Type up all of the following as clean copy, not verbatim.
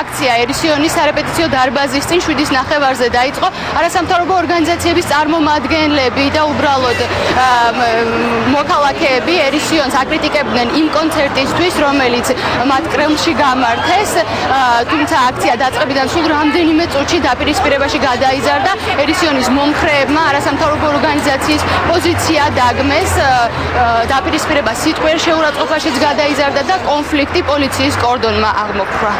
აქცია ერისიონის სარეპეტიციო დარბაზის წინ 7:30-ზე დაიწყო. არასამთავრობო ორგანიზაციების წარმომადგენლები და უბრალოდ მოქალაქეები ერისიონს აკრიტიკებდნენ იმ კონცერტისთვის, რომელიც მათ კრემლში გამართეს. თუმცა აქცია დაწყებიდან სულ რამდენიმე წუთში დაპირისპირებაში გადაიზარდა. ერისიონის მომხრეებმა არასამთავრობო ორგანიზაციის პოზიცია დაგმეს. დაპირისპირება სიტყვიერ შეურაცხყოფაშიც გადაიზარდა და კონფლიქტი პოლიციის კორდონმა აღმოფხვრა.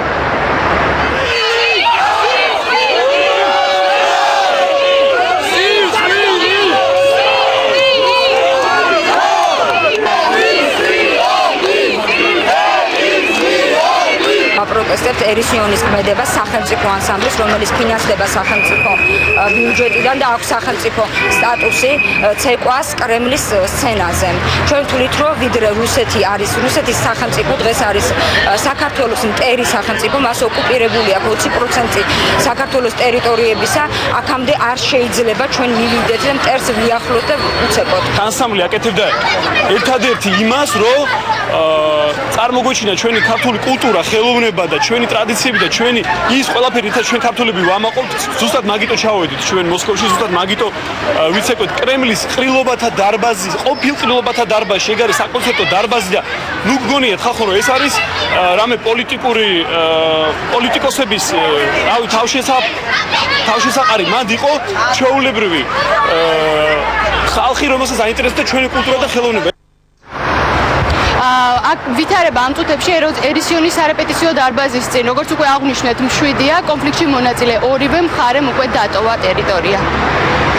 პროტესტებს ერისიონის ქმედება სახელმწიფო ანსამბლის, რომელიც ფინანსდება სახელმწიფო ბიუჯეტიდან და აქვს სახელმწიფო სტატუსი ცეკვას კრემლის სცენაზე. ჩვენ ვთვლით, რომ ვიდრე რუსეთი არის, რუსეთის სახელმწიფო დღეს არის საქართველოს მტერი სახელმწიფო, მას ოკუპირებული აქვს 20% საქართველოს ტერიტორიებისა, აქამდე არ შეიძლება ჩვენ მივიდეთ და მტერს ვიახლოთ და უცებოთ. ანსამბლი აკეთებდა ერთადერთი იმას, რომ წარმოგვეჩინა ჩვენი ქართული კულტურა, ხელოვნება და ჩვენი ტრადიციები და ჩვენი ის ყველაფერი, რითაც ჩვენ ქართველები ვამაყობთ, ზუსტად მაგიტო ჩავედით ჩვენ მოსკოვში, ზუსტად მაგიტო ვიცეკვეთ კრემლის ყრილობათა დარბაზი, ყოფილ ყრილობათა დარბაზი, ეგ არის საკონცერტო დარბაზი და ნუ გგონიათ ხალხო, რომ ეს არის რამე პოლიტიკოსების, რავი, თავშესაყარი, მანდ იყო ჩვეულებრივი ხალხი, რომელსაც აინტერესებდა ჩვენი კულტურა და ხელოვნება. აქ ვითარება ამ წუთებში ერისიონის სარეპეტიციო დარბაზის წინ, როგორც უკვე აღვნიშნეთ, მშვიდია, კონფლიქტში მონაწილე ორივე მხარემ უკვე დატოვა ტერიტორია.